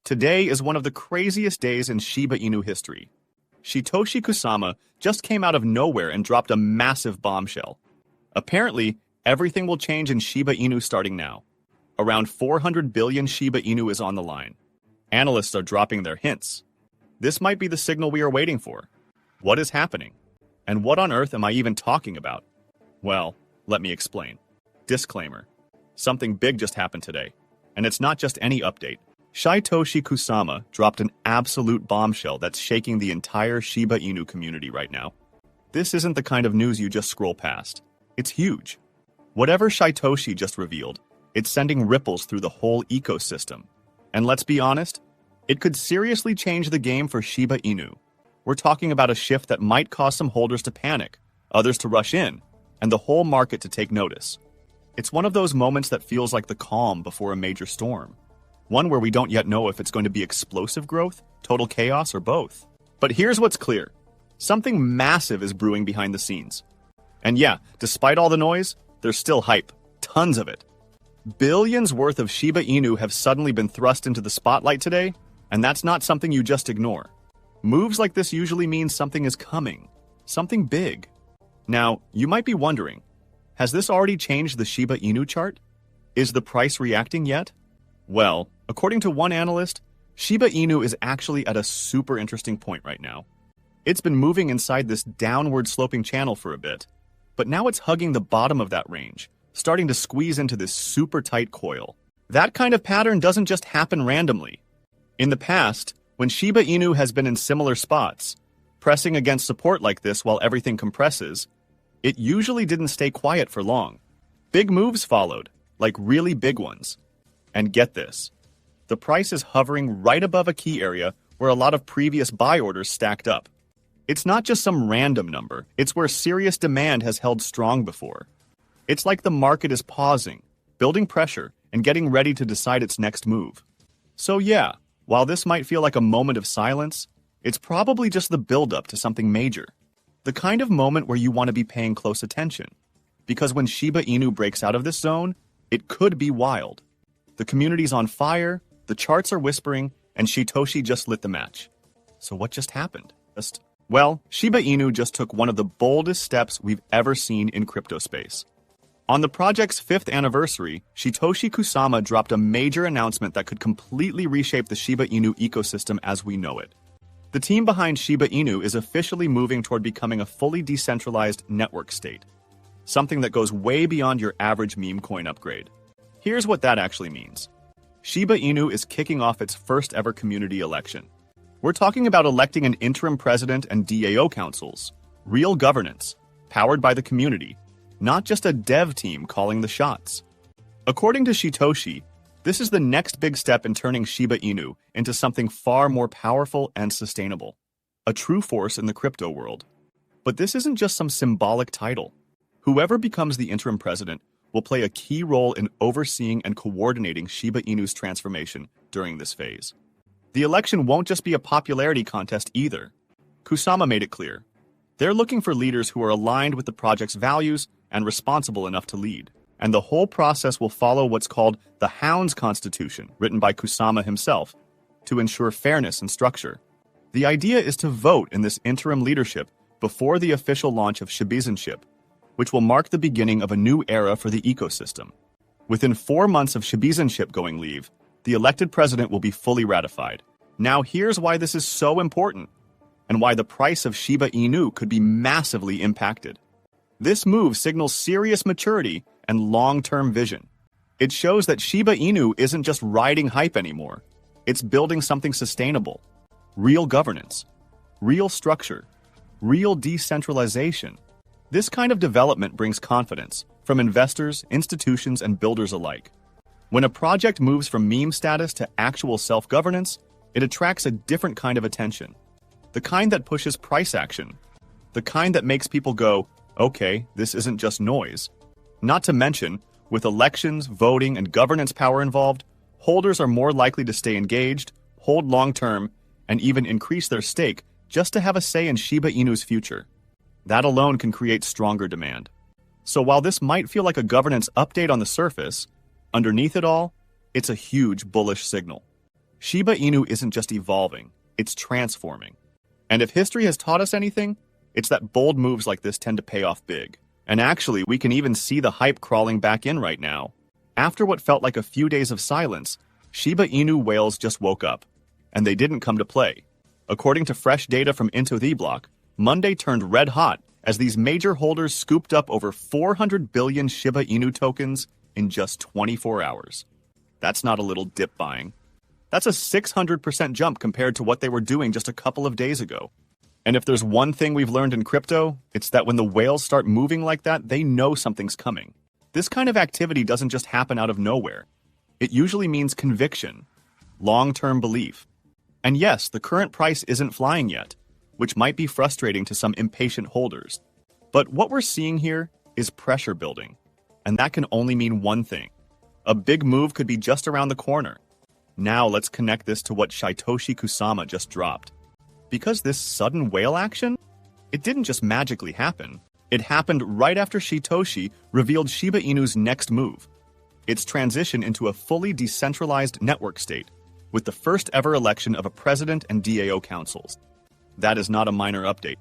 Today is one of the craziest days in Shiba Inu history. Shytoshi Kusama just came out of nowhere and dropped a massive bombshell. Apparently, everything will change in Shiba Inu starting now. Around 400 billion Shiba Inu is on the line. Analysts are dropping their hints. This might be the signal we are waiting for. What is happening? And what on earth am I even talking about? Well, let me explain. Disclaimer. Something big just happened today. And it's not just any update. Shytoshi Kusama dropped an absolute bombshell that's shaking the entire Shiba Inu community right now. This isn't the kind of news you just scroll past. It's huge. Whatever Shytoshi just revealed, it's sending ripples through the whole ecosystem. And let's be honest, it could seriously change the game for Shiba Inu. We're talking about a shift that might cause some holders to panic, others to rush in, and the whole market to take notice. It's one of those moments that feels like the calm before a major storm. One where we don't yet know if it's going to be explosive growth, total chaos, or both. But here's what's clear. Something massive is brewing behind the scenes. And yeah, despite all the noise, there's still hype. Tons of it. Billions worth of Shiba Inu have suddenly been thrust into the spotlight today, and that's not something you just ignore. Moves like this usually mean something is coming. Something big. Now, you might be wondering, has this already changed the Shiba Inu chart? Is the price reacting yet? Well, according to one analyst, Shiba Inu is actually at a super interesting point right now. It's been moving inside this downward sloping channel for a bit, but now it's hugging the bottom of that range, starting to squeeze into this super tight coil. That kind of pattern doesn't just happen randomly. In the past, when Shiba Inu has been in similar spots, pressing against support like this while everything compresses, it usually didn't stay quiet for long. Big moves followed, like really big ones. And get this, the price is hovering right above a key area where a lot of previous buy orders stacked up. It's not just some random number, it's where serious demand has held strong before. It's like the market is pausing, building pressure, and getting ready to decide its next move. So yeah, while this might feel like a moment of silence, it's probably just the build-up to something major. The kind of moment where you want to be paying close attention. Because when Shiba Inu breaks out of this zone, it could be wild. The community's on fire, the charts are whispering, and Shytoshi just lit the match. So what just happened? Well, Shiba Inu just took one of the boldest steps we've ever seen in crypto space. On the project's 5th anniversary, Shytoshi Kusama dropped a major announcement that could completely reshape the Shiba Inu ecosystem as we know it. The team behind Shiba Inu is officially moving toward becoming a fully decentralized network state. Something that goes way beyond your average meme coin upgrade. Here's what that actually means. Shiba Inu is kicking off its first ever community election. We're talking about electing an interim president and DAO councils. Real governance, powered by the community, not just a dev team calling the shots. According to Shytoshi, this is the next big step in turning Shiba Inu into something far more powerful and sustainable. A true force in the crypto world. But this isn't just some symbolic title. Whoever becomes the interim president will play a key role in overseeing and coordinating Shiba Inu's transformation during this phase. The election won't just be a popularity contest either. Kusama made it clear. They're looking for leaders who are aligned with the project's values and responsible enough to lead. And the whole process will follow what's called the Hound's Constitution, written by Kusama himself, to ensure fairness and structure. The idea is to vote in this interim leadership before the official launch of SHIB, which will mark the beginning of a new era for the ecosystem. Within 4 months of SHIB going live, the elected president will be fully ratified. Now here's why this is so important, and why the price of Shiba Inu could be massively impacted. This move signals serious maturity and long-term vision. It shows that Shiba Inu isn't just riding hype anymore. It's building something sustainable. Real governance, real structure, real decentralization. This kind of development brings confidence from investors, institutions, and builders alike. When a project moves from meme status to actual self-governance, it attracts a different kind of attention. The kind that pushes price action. The kind that makes people go, okay, this isn't just noise. Not to mention, with elections, voting, and governance power involved, holders are more likely to stay engaged, hold long-term, and even increase their stake just to have a say in Shiba Inu's future. That alone can create stronger demand. So while this might feel like a governance update on the surface, underneath it all, it's a huge bullish signal. Shiba Inu isn't just evolving, it's transforming. And if history has taught us anything, it's that bold moves like this tend to pay off big. And actually, we can even see the hype crawling back in right now. After what felt like a few days of silence, Shiba Inu whales just woke up. And they didn't come to play. According to fresh data from Into the Block, Monday turned red hot as these major holders scooped up over 400 billion Shiba Inu tokens in just 24 hours. That's not a little dip buying. That's a 600% jump compared to what they were doing just a couple of days ago. And if there's one thing we've learned in crypto, it's that when the whales start moving like that, they know something's coming. This kind of activity doesn't just happen out of nowhere. It usually means conviction, long-term belief. And yes, the current price isn't flying yet, which might be frustrating to some impatient holders. But what we're seeing here is pressure building. And that can only mean one thing. A big move could be just around the corner. Now let's connect this to what Shytoshi Kusama just dropped. Because this sudden whale action, it didn't just magically happen. It happened right after Shytoshi revealed Shiba Inu's next move. Its transition into a fully decentralized network state, with the first ever election of a president and DAO councils. That is not a minor update.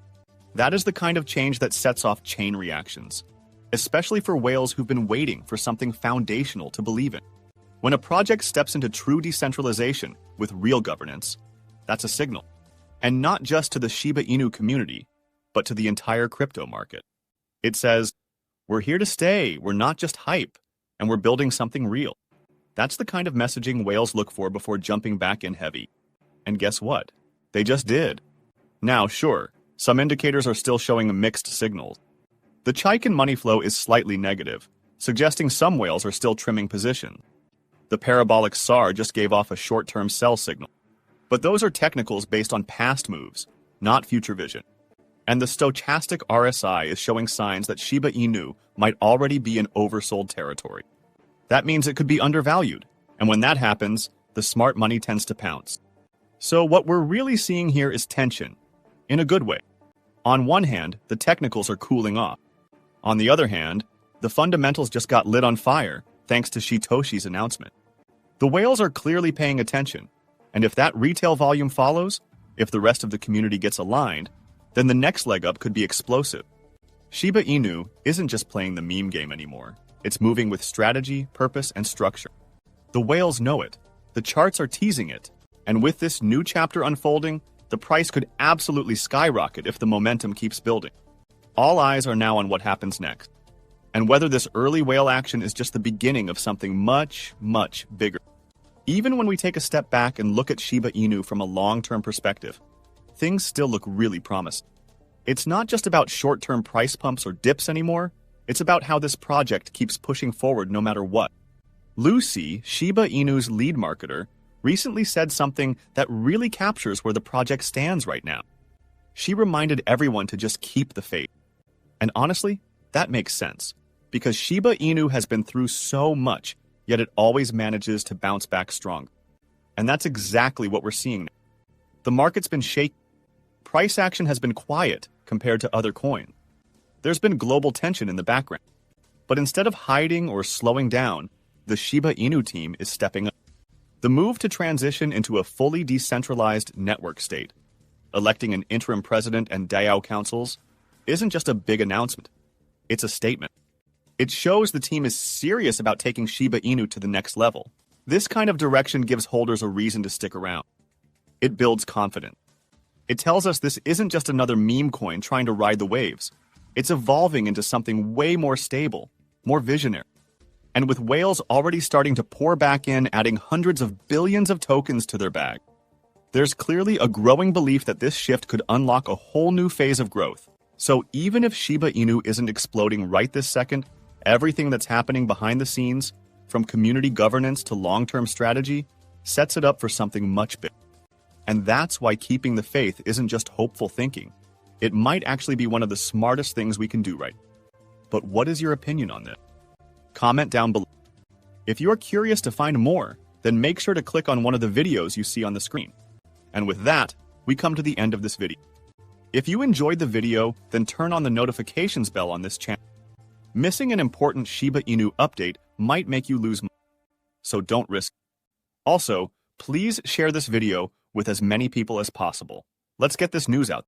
That is the kind of change that sets off chain reactions, especially for whales who've been waiting for something foundational to believe in. When a project steps into true decentralization with real governance, that's a signal. And not just to the Shiba Inu community, but to the entire crypto market. It says, we're here to stay, we're not just hype, and we're building something real. That's the kind of messaging whales look for before jumping back in heavy. And guess what? They just did. Now, sure, some indicators are still showing mixed signals. The Chaikin money flow is slightly negative, suggesting some whales are still trimming position. The parabolic SAR just gave off a short-term sell signal. But those are technicals based on past moves, not future vision. And the stochastic RSI is showing signs that Shiba Inu might already be in oversold territory. That means it could be undervalued, and when that happens, the smart money tends to pounce. So what we're really seeing here is tension, in a good way. On one hand, the technicals are cooling off. On the other hand, the fundamentals just got lit on fire thanks to Shytoshi's announcement. The whales are clearly paying attention. And if that retail volume follows, if the rest of the community gets aligned, then the next leg up could be explosive. Shiba Inu isn't just playing the meme game anymore. It's moving with strategy, purpose, and structure. The whales know it. The charts are teasing it. And with this new chapter unfolding, the price could absolutely skyrocket if the momentum keeps building. All eyes are now on what happens next. And whether this early whale action is just the beginning of something much, much bigger. Even when we take a step back and look at Shiba Inu from a long-term perspective, things still look really promising. It's not just about short-term price pumps or dips anymore, it's about how this project keeps pushing forward no matter what. Lucy, Shiba Inu's lead marketer, recently said something that really captures where the project stands right now. She reminded everyone to just keep the faith. And honestly, that makes sense, because Shiba Inu has been through so much, yet it always manages to bounce back strong. And that's exactly what we're seeing now. The market's been shaky. Price action has been quiet compared to other coins. There's been global tension in the background. But instead of hiding or slowing down, the Shiba Inu team is stepping up. The move to transition into a fully decentralized network state, electing an interim president and DAO councils, isn't just a big announcement. It's a statement. It shows the team is serious about taking Shiba Inu to the next level. This kind of direction gives holders a reason to stick around. It builds confidence. It tells us this isn't just another meme coin trying to ride the waves. It's evolving into something way more stable, more visionary. And with whales already starting to pour back in, adding hundreds of billions of tokens to their bag, there's clearly a growing belief that this shift could unlock a whole new phase of growth. So even if Shiba Inu isn't exploding right this second, everything that's happening behind the scenes, from community governance to long-term strategy, sets it up for something much bigger. And that's why keeping the faith isn't just hopeful thinking. It might actually be one of the smartest things we can do right now. But what is your opinion on this? Comment down below. If you are curious to find more, then make sure to click on one of the videos you see on the screen. And with that, we come to the end of this video. If you enjoyed the video, then turn on the notifications bell on this channel. Missing an important Shiba Inu update might make you lose money, so don't risk it. Also, Please share this video with as many people as possible. Let's get this news out.